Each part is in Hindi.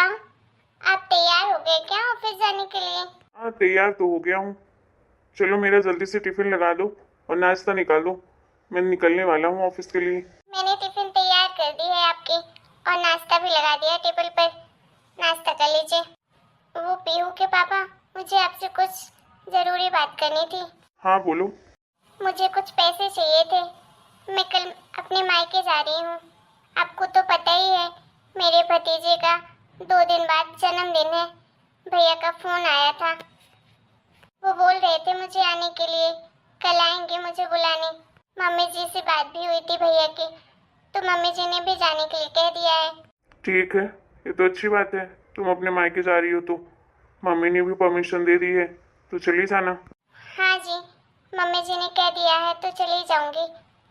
पापा, आप तैयार हो गए क्या ऑफिस जाने के लिए? हाँ, तैयार तो हो गया हूँ। चलो मेरा जल्दी से टिफिन लगा दो और नाश्ता निकाल दो। मैं निकलने वाला हूँ ऑफिस के लिए। मैंने टिफिन तैयार कर दी है आपकी, और नाश्ता भी लगा दिया टेबल पर। नाश्ता कर लीजिए। वो पीहू के पापा, मुझे आपसे कुछ जरूरी बात करनी थी। हाँ बोलो। मुझे कुछ पैसे चाहिए थे। मैं कल अपने मायके जा रही हूँ। आपको तो पता ही है, मेरे भतीजे का 2 दिन बाद जन्मदिन है। भैया का फोन आया था, वो बोल रहे थे मुझे आने के लिए। कल आएंगे मुझे बुलाने। मम्मी जी से बात भी हुई थी भैया की, तो मम्मी जी ने भी जाने के लिए कह दिया है। ठीक है, ये तो अच्छी बात है। तुम अपने मायके जा रही हो तो मम्मी ने भी परमिशन दे दी है, तो चली जाना। हाँ जी, मम्मी जी ने कह दिया है तो चली जाऊंगी।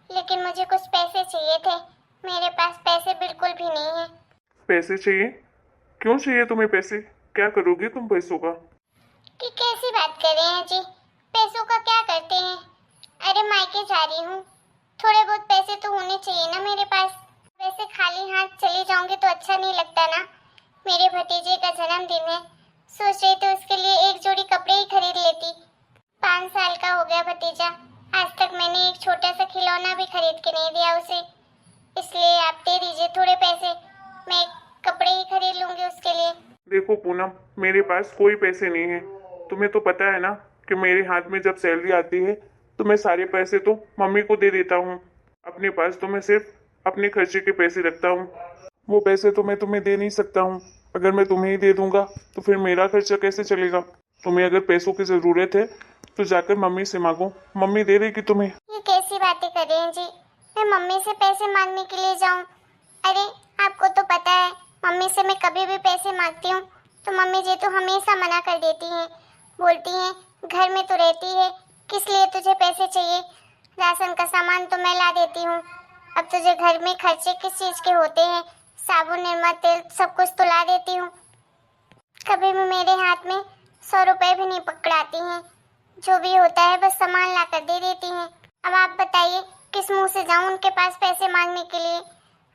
लेकिन मुझे कुछ पैसे चाहिए थे। मेरे पास पैसे बिल्कुल भी नहीं है। पैसे चाहिए? क्यों चाहिए तुम्हें पैसे? क्या करोगी तुम पैसों का? कि कैसी बात कर रहे हैं जी? पैसों का क्या करते हैं? अरे मायके जा रही हूँ, थोड़े बहुत पैसे तो होने चाहिए ना मेरे पास। वैसे खाली हाथ चली जाऊंगी तो अच्छा नहीं लगता ना। मेरे भतीजे का जन्मदिन है, सोच रही थी उसके लिए एक जोड़ी कपड़े ही खरीद लेती। 5 साल का हो गया भतीजा, आज तक मैंने एक छोटा सा खिलौना भी खरीद के नहीं दिया उसे। इसलिए आप दे दीजिए थोड़े पैसे, मैं कपड़े ही खरीद लूंगी उसके लिए। देखो पूनम, मेरे पास कोई पैसे नहीं है। तुम्हें तो पता है ना कि मेरे हाथ में जब सैलरी आती है तो मैं सारे पैसे तो मम्मी को दे देता हूँ। अपने पास तो मैं सिर्फ अपने खर्चे के पैसे रखता हूँ। वो पैसे तो मैं तुम्हें दे नहीं सकता हूँ। अगर मैं तुम्हें ही दे दूंगा तो फिर मेरा खर्चा कैसे चलेगा? तुम्हें अगर पैसों की जरूरत है तो जाकर मम्मी से मांगो, मम्मी दे देगी तुम्हें। ये कैसी बातें कर रहे हैं जी? मैं मम्मी से पैसे मांगने के लिए जाऊं? अरे आपको तो पता है, मम्मी से मैं कभी भी पैसे मांगती हूँ तो मम्मी जी तो हमेशा मना कर देती हैं। बोलती हैं घर में तो रहती है, किस लिए तुझे पैसे चाहिए? राशन का सामान तो मैं ला देती हूँ। अब तुझे घर में खर्चे किस चीज के होते हैं? साबुन, निरमा, तेल सब कुछ तो ला देती हूँ। कभी भी मेरे हाथ में 100 रुपए भी नहीं पकड़ाती हैं। जो भी होता है बस सामान ला कर दे देती हैं। अब आप बताइए किस मुंह से जाऊं उनके पास पैसे मांगने के लिए?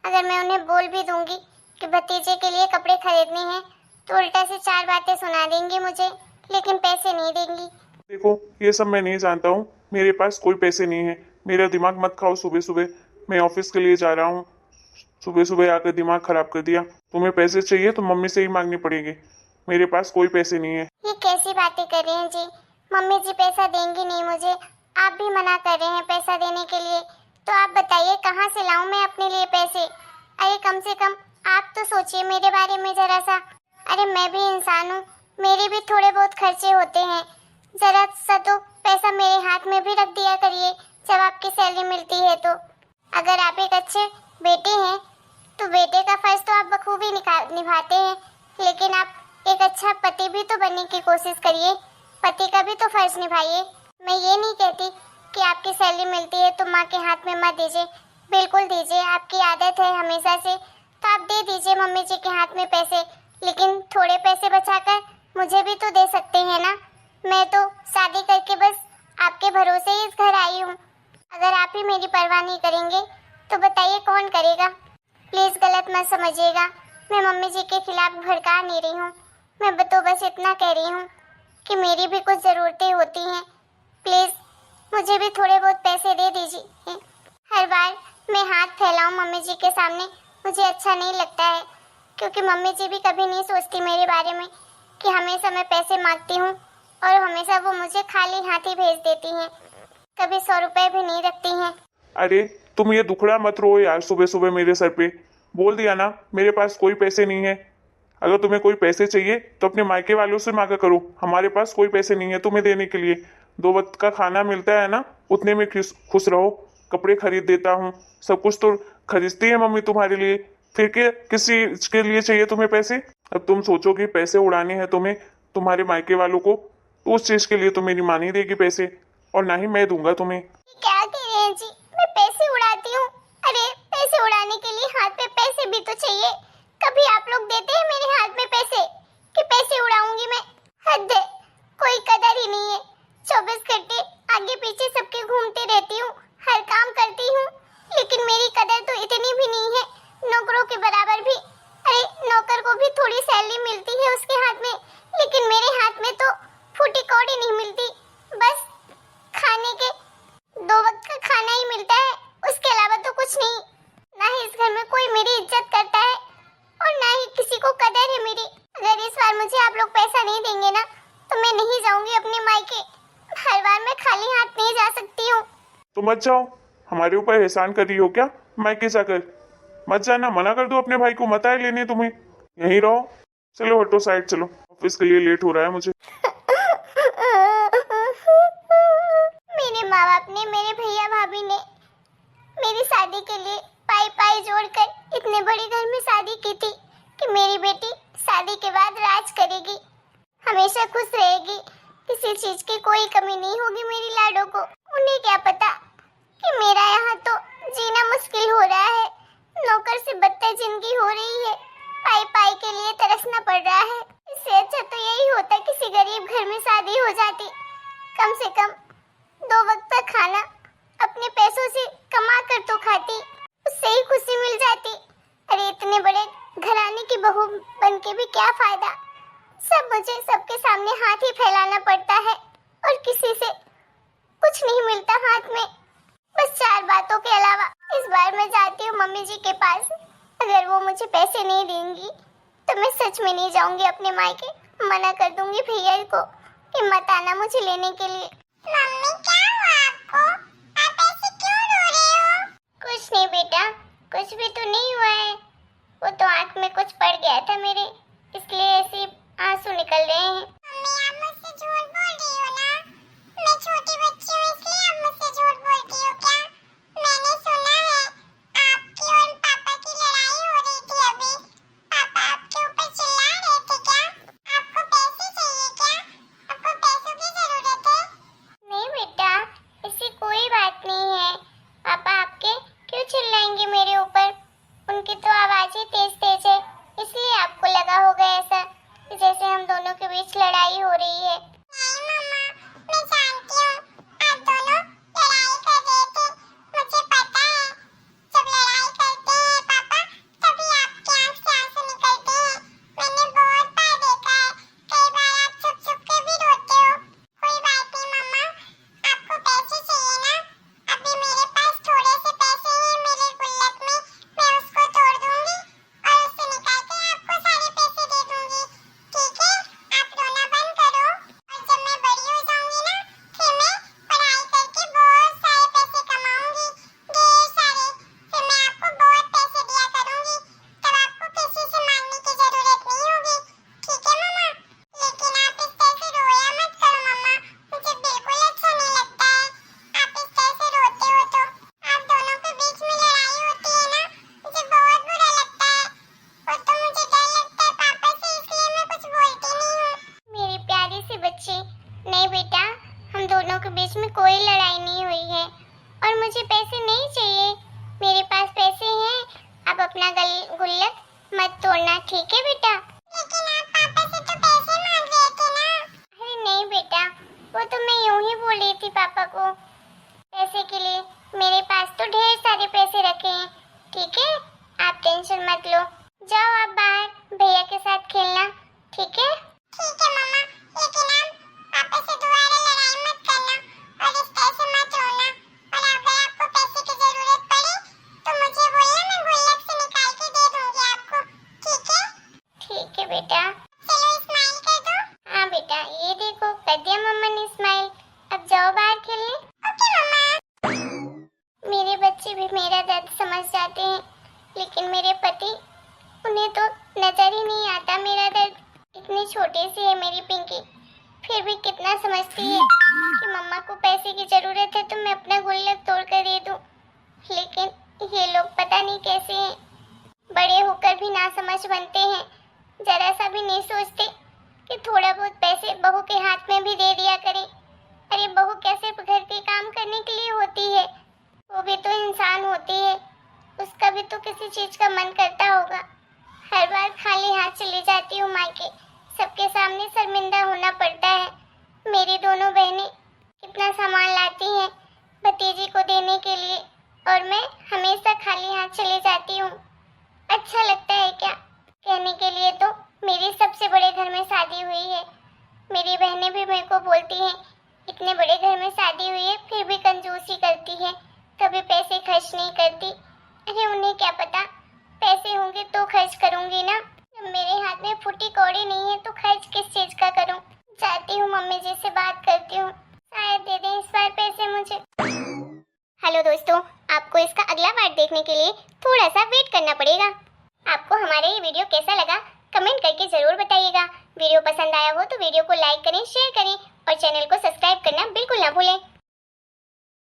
अगर मैं उन्हें बोल भी दूंगी कि भतीजे के लिए कपड़े खरीदने हैं तो उल्टा से 4 बातें सुना देंगी मुझे, लेकिन पैसे नहीं देंगी। देखो, ये सब मैं नहीं जानता हूँ। मेरे पास कोई पैसे नहीं है। मेरा दिमाग मत खाओ सुबह सुबह। मैं ऑफिस के लिए जा रहा हूँ। सुबह सुबह आकर दिमाग खराब कर दिया। तुम्हें पैसे चाहिए तो मम्मी से ही मांगनी पड़ेगी। मेरे पास कोई पैसे नहीं है। ये कैसी बातें कर रहे हैं जी? मम्मी जी पैसा देंगी नहीं मुझे, आप भी मना कर रहे हैं पैसा देने के लिए। तो आप बताइए कहाँ से लाऊं मैं अपने लिए पैसे? अरे कम से कम आप तो सोचिए मेरे बारे में जरा सा। अरे मैं भी इंसान हूँ, मेरे भी थोड़े बहुत खर्चे होते हैं। जरा सा तो पैसा मेरे हाथ में भी रख दिया करिए जब आपकी सैलरी मिलती है तो। अगर आप एक अच्छे बेटे हैं तो बेटे का फर्ज तो आप बखूबी निभाते हैं, लेकिन आप एक अच्छा पति भी तो बनने की कोशिश करिए। पति का भी तो फर्ज निभाइए। मैं ये नहीं कहती कि आपकी सैलरी मिलती है तो माँ के हाथ में मत दीजिए, बिल्कुल दीजिए। आपकी आदत है हमेशा से, तो आप दे दीजिए मम्मी जी के हाथ में पैसे। लेकिन थोड़े पैसे बचाकर मुझे भी तो दे सकते हैं ना। मैं तो शादी करके बस आपके भरोसे ही इस घर आई हूँ। अगर आप ही मेरी परवाह नहीं करेंगे तो बताइए कौन करेगा? प्लीज गलत मत समझिएगा, मैं मम्मी जी के खिलाफ भड़का नहीं रही हूँ। मैं तो बस इतना कह रही हूँ कि मेरी भी कुछ ज़रूरतें होती हैं। प्लीज़ मुझे भी थोड़े बहुत पैसे दे दीजिए। हर बार मैं हाथ फैलाऊं मम्मी जी के सामने मुझे अच्छा नहीं लगता है, क्योंकि मम्मी जी भी कभी नहीं सोचती मेरे बारे में कि हमेशा मैं पैसे मांगती हूँ और हमेशा वो मुझे खाली हाथ ही भेज देती हैं। कभी 100 रुपए भी नहीं रखती हैं। अरे तुम ये दुखड़ा मत रो यार, सुबह सुबह मेरे सर पे। बोल दिया ना मेरे पास कोई पैसे नहीं है। अगर तुम्हें कोई पैसे चाहिए तो अपने मायके वालों से मांगा करो। हमारे पास कोई पैसे नहीं है तुम्हें देने के लिए। 2 वक्त का खाना मिलता है ना, उतने में खुश खुश रहो। कपड़े खरीद देता हूँ, सब कुछ तो खरीदती है मम्मी तुम्हारे लिए। फिर के किस चीज के लिए चाहिए तुम्हें पैसे? अब तुम सोचो कि पैसे उड़ाने हैं तुम्हें तुम्हारे मायके वालों को, तो उस चीज के लिए तो मेरी माँ नहीं देगी पैसे, और ना ही मैं दूंगा तुम्हें। क्या कह रहे हैं जी? मैं पैसे उड़ाती हूँ? अरे पैसे उड़ाने के लिए हाथ में पैसे भी तो चाहिए। कभी आप लोग देते हैं मेरे हाथ में पैसे कि पैसे उड़ाऊंगी मैं? हद है, कोई कदर ही नहीं है। 24 घंटे आगे पीछे सबके घूमती रहती हूँ, हर काम करती हूँ, लेकिन मेरी कदर तो इतनी भी नहीं है नौकरों के बराबर भी। अरे नौकर को भी थोड़ी सैलरी तो मत जाओ, हमारे ऊपर एहसान कर रही हो क्या मायके जाकर? मत जाना, मना कर दो अपने भाई को, मत आए लेने तुम्हें, यहीं रहो। चलो हटो साइड, चलो ऑफिस के लिए लेट हो रहा है मुझे। मेरे माँ बाप ने, मेरे भैया भाभी ने मेरी शादी के लिए पाई पाई जोड़कर इतने बड़े घर में शादी की थी कि मेरी बेटी शादी के बाद राज करेगी, हमेशा खुश रहेगी, किसी चीज की कोई कमी नहीं होगी मेरी लाडो को। उन्हें क्या पता कि मेरा यहाँ तो जीना मुश्किल हो रहा है, नौकर से बदतर जिंदगी हो रही है, पाई पाई के लिए तरसना पड़ रहा है। इससे अच्छा तो यही होता किसी गरीब घर में शादी हो जाती, कम से कम 2 वक्त का खाना अपने पैसों से कमा कर तो खाती, उससे ही खुशी मिल जाती। अरे इतने बड़े घराने की बहू बन के भी क्या फायदा, सब मुझे सबके सामने हाथ ही फैलाना पड़ता है और किसी से कुछ नहीं मिलता हाथ में, बस 4 बातों के अलावा। इस बार मैं जाती हूँ मम्मी जी के पास, अगर वो मुझे पैसे नहीं देंगी तो मैं सच में नहीं जाऊंगी अपने मायके, मना कर दूंगी भैया को कि मत आना मुझे लेने के लिए। मम्मी क्या हुआ आपको? आप ऐसे क्यों रो रहे हो? कुछ नहीं बेटा, कुछ भी तो नहीं हुआ है, वो तो आँख में कुछ पड़ गया था मेरे, इसलिए ऐसे आंसू निकल रहे हैं। मम्मी आप मुझसे झूठ बोल रही हो ना? मैं छोटी बच्ची हूँ इसलिए आप मुझसे झूठ बोलती हो क्या? मैंने सुना है आपकी और पापा की लड़ाई हो रही थी अभी, पापा आपके ऊपर चिल्ला रहे थे क्या? आपको पैसे चाहिए क्या? आपको पैसों की जरूरत है? नहीं बेटा, ऐसी कोई बात नहीं है, पापा आपके क्यों चिल्लाएंगे मेरे ऊपर? उनकी तो आवाज ही तेज तेज है, इसलिए आपको लगा होगा ऐसा कि जैसे हम दोनों के बीच लड़ाई हो रही है। नहीं मम्मा, मैं जानती हूँ आप दोनों लड़ाई कर रहे थे, मुझे पता है। जब लड़ाई करते हैं पापा तभी आपके आँख से आंसू निकलते हैं, मैंने बहुत बार देखा है, कई बार आप छुप छुप के भी रोते हो। कोई बात नहीं मम्मा, आपको पैसे चाहिए ना? अभी मेरे पास थोड़े से पैसे हैं मेरे गुल्लक में, मैं उसको तोड़ दूंगी और उससे निकाल के आपको सारे पैसे दे दूंगी, ठीक है? आप रोना बंद करो और जब मैं बड़ी हो जाऊंगी ना फिर मैं पढ़ाई करके बहुत सारे पैसे कमाऊंगी, ढेर सारे, फिर मैं आपको बहुत पैसे दिया करूंगी, तब आपको किसी से मांगने की जरूरत नहीं होगी, ठीक है मम्मा? लेकिन आप इस तरह से रोया मत करो मम्मा, मुझे बिल्कुल अच्छा नहीं लगता है आप इस तरह से रोते हो तो। आप दोनों के बीच में लड़ाई होती है ना, मुझे बहुत बुरा लगता है, और तो मुझे डर लगता है पापा से, इसलिए मैं कुछ बोलती नहीं हूँ। मेरी प्यारी सी बच्ची, नहीं बेटा, हम दोनों के बीच में कोई लड़ाई नहीं हुई है और मुझे पैसे नहीं चाहिए, मेरे पास पैसे हैं, आप अपना गुल्लक मत तोड़ना, ठीक है बेटा? लेकिन आप पापा से तो पैसे मांग रहे थे ना? अरे नहीं बेटा, वो तो मैं यूं ही बोल रही थी पापा को पैसे के लिए, मेरे पास तो ढेर सारे पैसे रखे हैं, ठीक है? आप टेंशन मत लो, जाओ आप बाहर भैया के साथ खेलना, ठीक है? ठीक है मम्मा, लेकिन आप पापा से दोबारा लड़ाई मत करना और इस तरह से मत रोना, और अगर आपको पैसे की जरूरत पड़े तो मुझे बोलना, मैं गुल्लक से निकाल के दे दूंगी आपको, ठीक है? ठीक है बेटा। चलो स्माइल कर दो। हाँ बेटा, ये देखो कर दिया मम्मा ने स्माइल, अब जाओ बाहर खेलने। ओके मम्मा। मेरे बच्चे भी मेरा दर्द समझ जाते हैं, लेकिन मेरे पति, उन्हें तो नजर ही नहीं आता मेरा दर्द। इतनी छोटी सी है मेरी पिंकी, फिर भी कितना समझती है कि मम्मा को पैसे की जरूरत है तो मैं अपना गुल्लक तोड़ कर दे दूं। लेकिन ये लोग पता नहीं कैसे हैं, बड़े होकर भी ना समझ बनते हैं, जरा सा भी नहीं सोचते कि थोड़ा बहुत पैसे बहू के हाथ में भी दे दिया करें। अरे बहू कैसे घर के काम करने के लिए होती है, वो भी तो इंसान होती है, उसका भी तो किसी चीज का मन करता होगा। हर बार खाली हाथ चली जाती हूँ मायके, सबके सामने शर्मिंदा होना पड़ता है। मेरी दोनों बहनें कितना सामान लाती हैं भतीजी को देने के लिए और मैं हमेशा खाली हाथ चली जाती हूँ। अच्छा लगता है क्या? कहने के लिए तो मेरे सबसे बड़े घर में शादी हुई है, मेरी बहनें भी मेरे को बोलती हैं इतने बड़े घर में शादी हुई है फिर भी कंजूसी करती है, कभी पैसे खर्च नहीं करती। अरे उन्हें क्या पता, पैसे होंगे तो खर्च करूंगी ना, जब मेरे हाथ में फुटी कौड़ी नहीं है तो खर्च किस चीज का करूं। जाती हूँ मम्मी जी से बात करती हूँ, शायद दे दें इस बार पैसे मुझे। रखने के लिए थोड़ा सा वेट करना पड़ेगा। आपको हमारा ये वीडियो कैसा लगा कमेंट करके ज़रूर बताइएगा। वीडियो पसंद आया हो तो वीडियो को लाइक करें, शेयर करें और चैनल को सब्सक्राइब करना बिल्कुल ना भूलें।